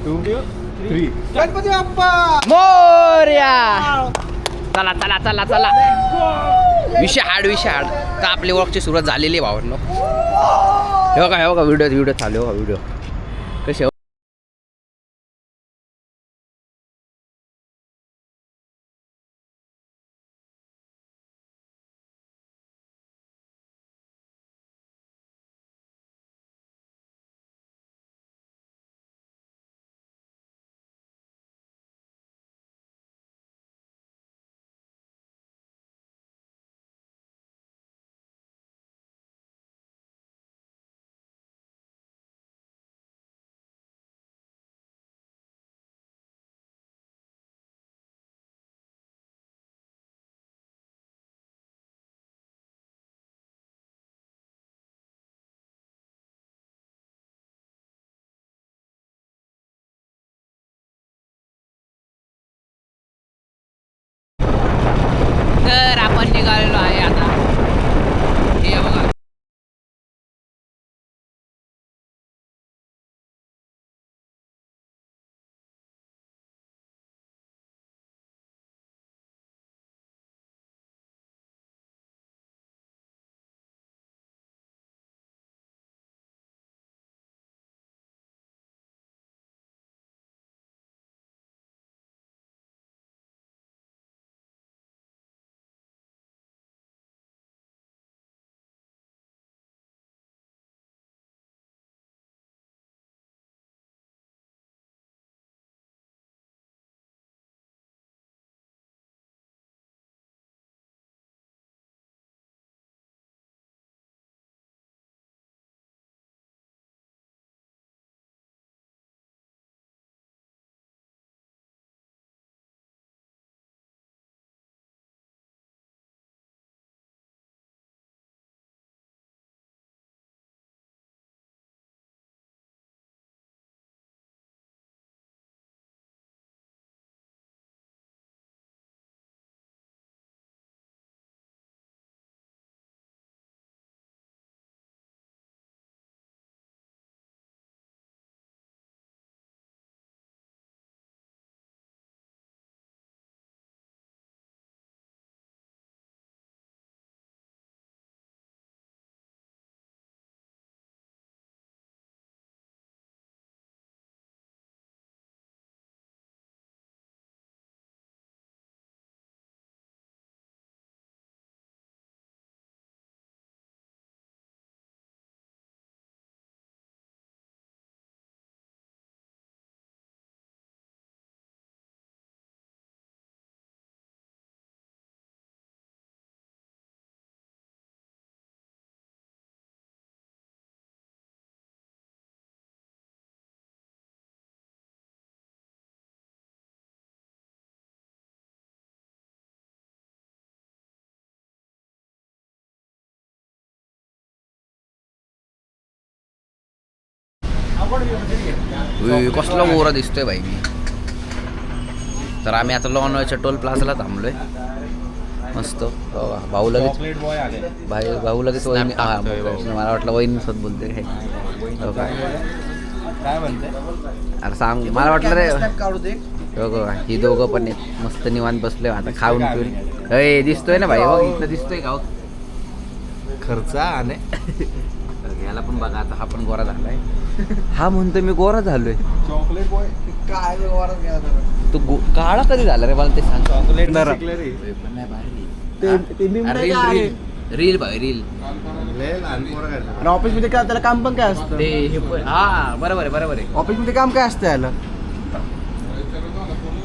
2, 3. गणपती बाप्पा मोरया. चला चला चला चला. विषय हाड तर आपली ओळखची सुरुवात झालेली आहे भावांनो. हे बघा व्हिडिओ चालू आहे. व्हिडिओ कसे तर आपण निघालेलो आहे आता. हे बघा कसला गोरा दिसतोय भाई मी. तर आम्ही आता लॉनच्या टोल प्लाझाला थांबलोय. मस्त भाऊ लगेच भाऊ लगेच वहिनी. मला वाटलं वहिनी सोबत बोलते काय म्हणते. अरे सांग मला वाटलं रे. ही दोघं पण आहेत मस्त निवांत बसले आता खाऊन पिऊन. अय दिसतोय ना भाई. बघ इथं दिसतोय का खर्चा आणि याला पण बघा आता. हा पण गोरा झालाय. हा म्हणतो मी गोरा झालोय. चॉकलेट बॉय काय व्यवहारात गेला तू काळा कधी झाला रे मला ते सांग. चॉकलेट रील भाई रील. आणि ऑफिस मध्ये काय त्याला काम पण काय असतं. ते हे हा बरोबर आहे. ऑफिस मध्ये काम काय असतं याला.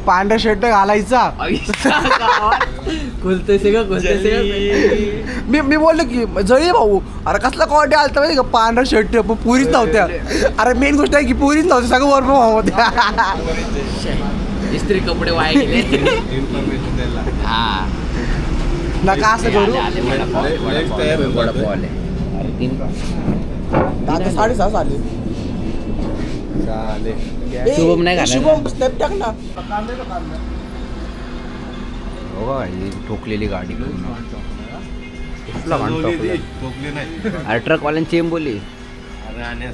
पांढरा शर्ट घालायचा. मी बोललो की जळी भाऊ अरे कसला कॉन्टे आलता माहिती का. पांढरा शर्ट पण पुरीच नव्हत्या. अरे मेन गोष्ट आहे की पुरीच नव्हती सगळं वर्क फ्रॉम होम होत्या. इस्त्री कपडे वाया गेले. हा नका असं करू. आता 6:30 आले. शुभम नाही घालणार. शुभम स्टेप टाक ना. हो ही ठोकलेली गाडी. अरे ट्रकवाल्यांची चेंबोली.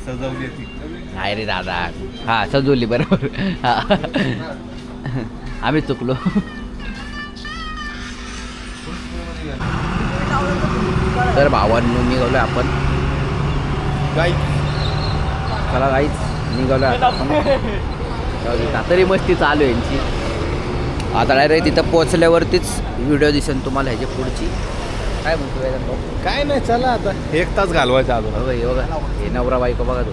सजवली नाही रे दादा हा सजवली बरोबर हा आम्ही चुकलो. तर भावांनो निघालो आपण. चला गाईच निघालो आता. तरी मस्ती चालू आहे यांची. आता डायरेक्ट तिथं पोहोचल्यावरतीच व्हिडिओ दिसेल तुम्हाला ह्याची पुढची. काय म्हणतो वेदांत भाऊ? काय नाही, चला आता 1 तास घालवायचा अजून. हो हे बघा, हे नवरा बायको बघा तो.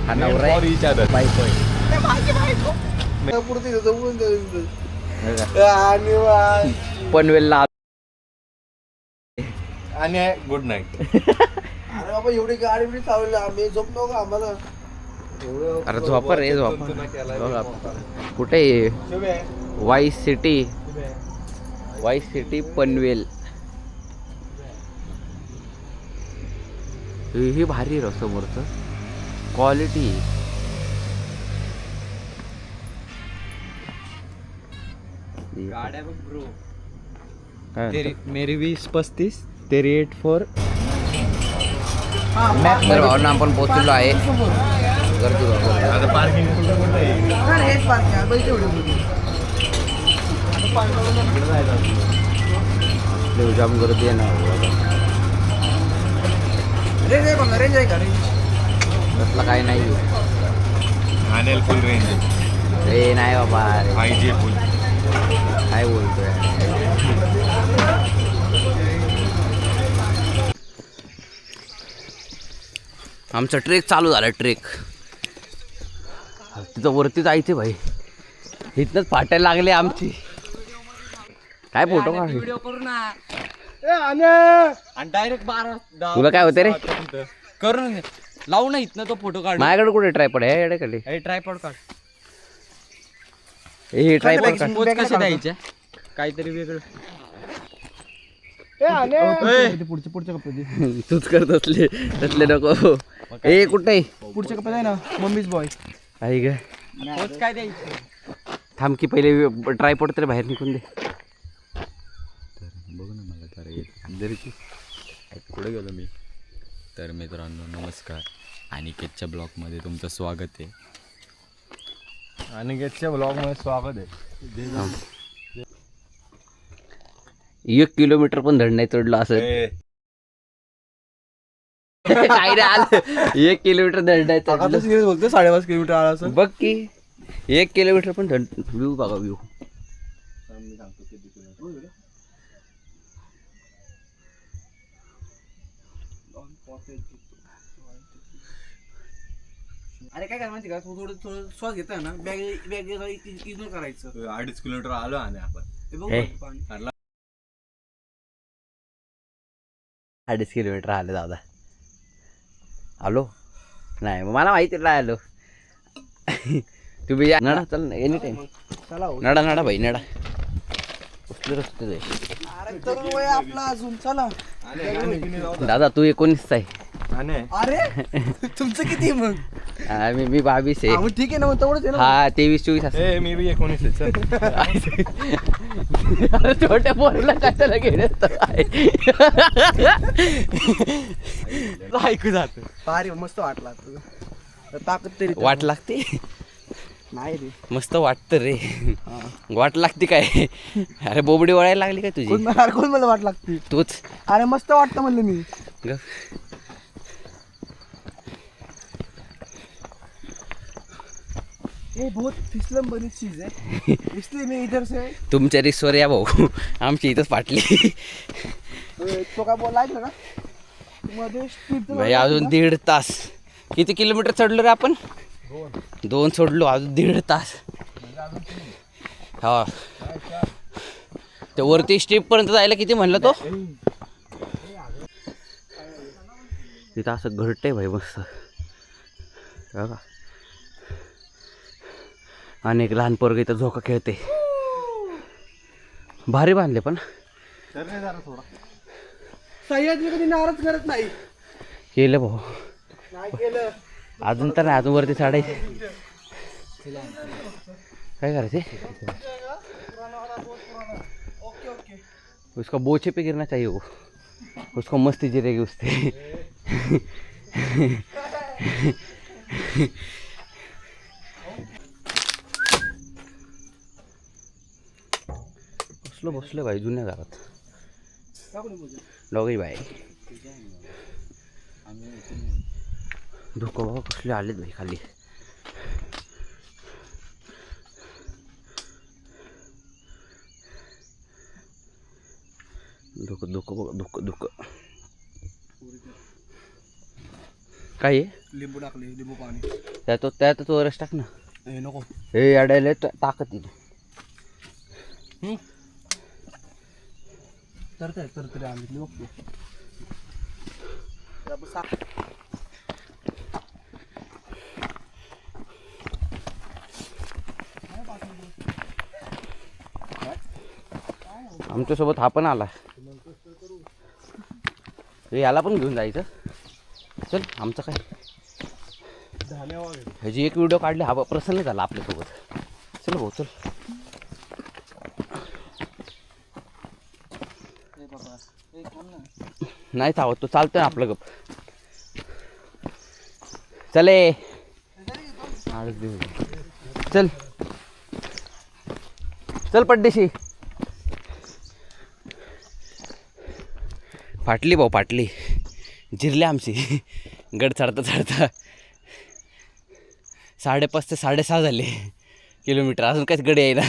हा नवरा आहे, बायको आहे. पनवेलला आणि गुड नाईट. अरे बाबा एवढी गाडी बिडी चालवली आम्ही झोपलो का आम्हाला. अरे झोपर रे झोपर. बघा कुठे वाईस सिटी पनवेल. हे भारी आहे समोरचं क्वालिटी. गाड्या बघ ब्रो. मेरी 20-35 तेरी 84. तर भावना आपण पोहोचलो आहे. गर्दी बघा. आता पार्किंग कुठं आहे? हेच पार्किंग आहे बैठे जाम गर्दी आहे ना. रेंज आहे का रेंज? तसला काही नाही. आणेल फुल रेंज रे नाही बाबा रे. 5G फुल. काय बोलतोय. आमचा ट्रेक चालू झाला. ट्रेक तिथं वरती जायचे भाई. इथनंच फाटायला लागले आमची. काय फोटो काढ. व्हिडिओ करू ना आणि डायरेक्ट 12 तुला काय होते रे. करू ना लावू ना इथनं तो फोटो काढ. माझ्याकडे कुठे ट्रायपॉड आहे याच्याकडे. ट्रायपॉड काढ. हे ट्रायपॉड काढ. पोच कशा द्यायच्या काहीतरी वेगळं. पुढचे कपडे तूच करत तसले नको. ए कुठे पुढचे कपडे आहे ना मम्मीच बॉय. आहे ग. पोच काय द्यायची. थांब की पहिले ट्रायपॉड तरी बाहेर निघून दे. बघू ना मला तर एक कुठे गेलो मी. तर मित्रांनो नमस्कार. अनिकेतच्या ब्लॉगमध्ये तुमचं स्वागत आहे. अनिकेतच्या ब्लॉगमध्ये स्वागत आहे. 1 किलोमीटर पण धड नाही चढलो असं. काय रे आलं 1 किलोमीटर धड नाही चढलो. बोलतो 5.5 किलोमीटर आला असं. बघ की 1 किलोमीटर पण धड. व्ह्यू बघा व्ह्यू. अरे काय माहिती का तू थोडं श्वास घेताय ना बॅग इग्नोर करायचं. 2.5 किलोमीटर आलो आणि आपण. हे बघ हे. पाणी. 2.5 किलोमीटर आलं दादा. आलो नाही मग मला माहिती नाही आलो. तुम्ही या नडा चल एनी टाइम. चला हो. नडा भाई नडा. कसले रस्ते जाय. अरे तरुण वय आपला अजून चला. दादा तू 19 आहे. अरे तुमचं किती मग. मी 22 आहे. मग ठीक आहे ना मग तेवढंच आहे ना. हा 23-24 असं. मी बी 19 आहे. छोट्या पोरला कशाला घेण्यात ऐकू जात. भारी मस्त वाटला तुझं. ताकद तरी वाट लागते. नाही रे. मस्त वाटतं रे. वाट लागते काय. अरे बोबडी वळायला लागली काय तुझी. कोण मला वाट लागते. तूच अरे मस्त वाटतं म्हणलं मी. ग. ये बहुत फिसलन बनी चीज है इसलिए मैं इधर से. तुमच्या रिक्सवर या भाऊ. आमची इथंच फाटली. तो काय बोलला ऐकलं का मध्ये स्पीड. भाई अजून 1.5 तास. किती किलोमीटर चढलो रे आपण. 2 सोडलो अजून 1.5 तास. हा ते वरती स्टेप पर्यंत जायला किती म्हणलं तो. तिथं असं घरटंय भाई मस्त. बघा आणि एक लहान पोरग इथं झोका खेळते. भारी बांधले पण. सह्याद्री कधी नाराज करत नाही. केलं भाऊ. नाही केलं. अजून तर नाही. अजून वरती चढायचे. काय करायचे. Okay okay. उसका बोचे पे गिरना चाहिए वो. उसको मस्ती जिरेगी उससे. कसलं बसलं भाई जुन्या घरात डॉगी बाई धोका बाबा कसले आलेत भाई खाली धुक धुक धुक धुक काय आहे लिंबू टाकले लिंबू पाणी त्यात तो रस टाक ना हे नको हे अडायला ताकद तिथे तर तरी आम्ही बघतो आमच्यासोबत हा पण आला याला पण घेऊन जायचं चल आमचं काय ह्याची एक व्हिडिओ काढली हा प्रसन्न झाला आपल्यासोबत चल भाऊ चल नाही चावत तो चालतोय आपलं गप चले चल चल पड्डेशी फाटली भाऊ फाटली जिरली आमची गड चढता चढता 5.5 ते 6.5 झाले किलोमीटर अजून काहीच गड यायला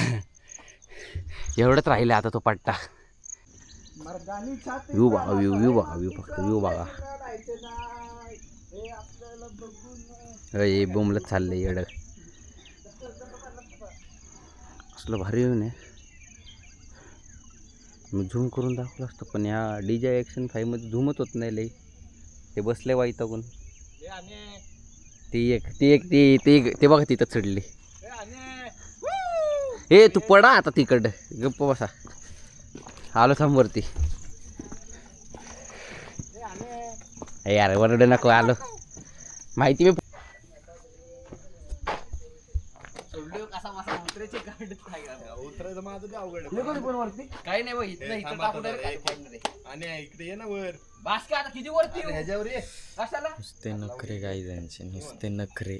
एवढंच राहिले आता तो पट्टा व्यू बघा व्यू बघा व्यू फक्त व्यू बघा हे बोंबलत चाललंय येडं असलं भारी येऊ नये मी झूम करून दाखवलं असतं पण या DJI Action 5 मध्ये झूमच होत नाही लई ते बसले वाईटागून ते बघा तिथं चढली ए तू पडा आता तिकडं गप्प बसा आलो समोरती यार वरड नको आलो माहिती मी काही नाही इकडे ये ना वर किती वरती ह्याच्यावर ये नुसते नखरे गाई त्यांचे नुसते नखरे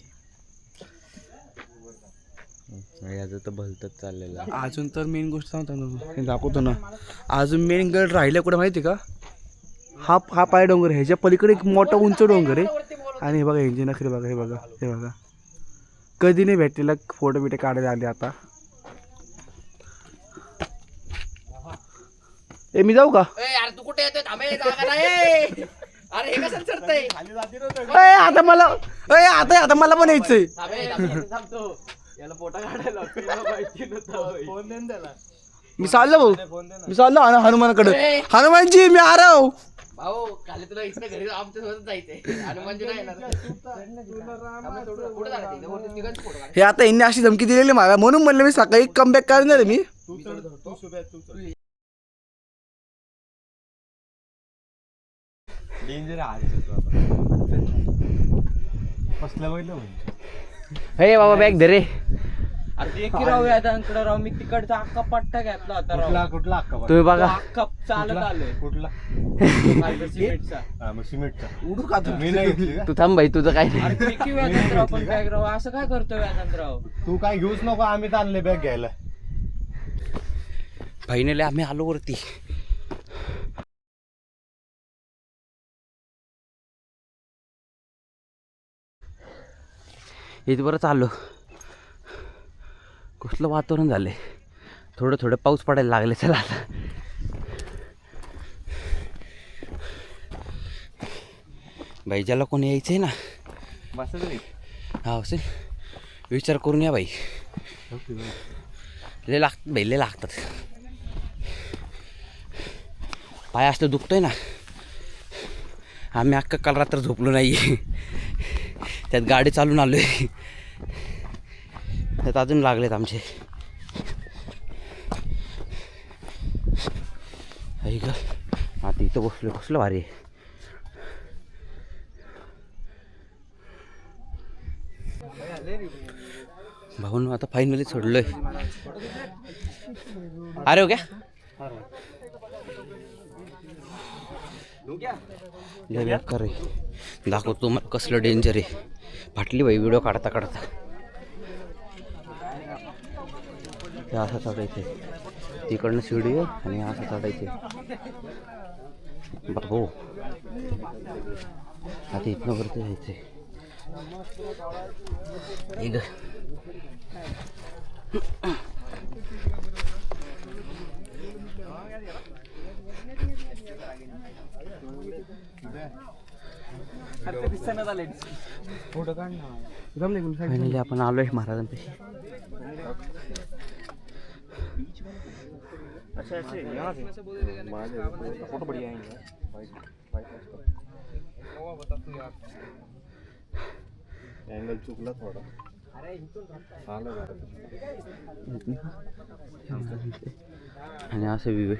याचं तर भलतच चाललेलं आहे. अजून तर मेन गोष्ट सांगतो ना हे दाखवतो ना अजून मेन गड राहिलं कुठं माहिती का हा पाय डोंगर ह्याच्या पलीकडे एक मोठा उंच डोंगर आहे आणि हे बघा ह्यांचे नखरे बघा हे बघा कधी नाही भेटलेला फोटो बिटे काढायला आले आता ए मी जाऊ का यार तू कुठे येतोय थांबे जागा नाही अरे हे कसं चढतंय आता मला पण यायचंय थांबतो याला फोटो काढायला फोन देऊन त्याला मी चाललो हनुमानाकडे हनुमानजी मी आ रहा हूं भाऊ खाली तुला इथं घरी आमच्या सोबत जायचंय हनुमानजी नाही येणार हे आता यांनी अशी धमकी दिलेली मला म्हणून म्हणलं मी सकाळी कमबॅक करणार मी डेंजर हे बाबा बॅग धरे अरे एक राव यादांकडे राव मी तिकडचा अख्खा पट्टा घेतला होता राव कुठला अक्का तुम्ही बघा अख्खा चालत आलोय कुठला सिमेंटचा सिमेंटचा उडू का मी नाही घेतली का? तू थांब भाई तुझं काय नाही अरे किती व्याजांतराव पण बॅग राव असं काय करतोय व्याजांतराव तू काय घेऊच नको आम्ही आणले बॅग घ्यायला फायनली आम्ही आलो वरती इथपर्यंत चाललो कसलं वातावरण झालंय थोडं पाऊस पडायला लागले चला आता भाई ज्याला कोणी यायचंय ना हा असेल विचार करून या भाई लय लागतात पाय असलं दुखतोय ना आम्ही अख्खा काल रात्र झोपलो नाही त्यात गाडी चालून आलोय त्यात अजून लागलेत आमचे ऐक आता इथं बसलो कसलं भारी भाऊन आता फायनली सोडलोय अरे हो क्या बेकार आहे दाखवतो तुम्हाला कसलं डेंजर आहे फाटली बाई व्हिडिओ काढता हे असं चढायचं तिकडनं शिडी आहे आणि असं चढायचं बाबो. आता इथनं वरती जायचंय. एक फायनली आपण आलोय महाराजांपाशी. अँगल चुकला थोडा. आणि असं व्ह्यू आहे.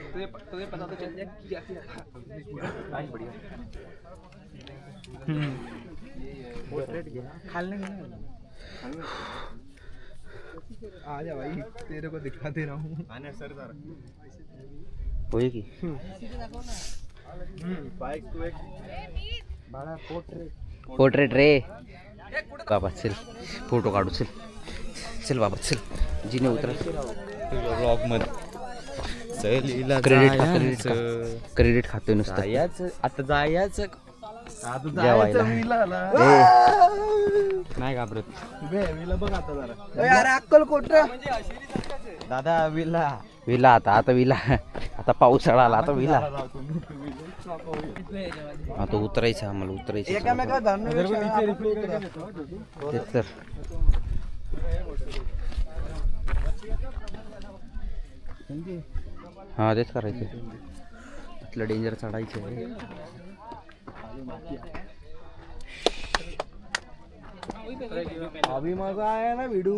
आजा भाई तेरे को दिखाते रहा हूँ. आने सर जरा. होय की बाइक टू एक पोर्ट्रेट रे बाबा. चल फोटो काढू. चल चल बाबा चल. जिने उतर ब्लॉग मध्ये क्रेडिट खातोय नुसतं आता जायचं जेवायला. नाही घाबरत बघ आता जरा. दादा विला विला आता विला. आता पावसाळा आला आता विला. आता उतरायचं आम्हाला उतरायचं. तेच तर हा तेच करायचं. इथलं डेंजर चढायचं. अभी मजा आया ना भिडू.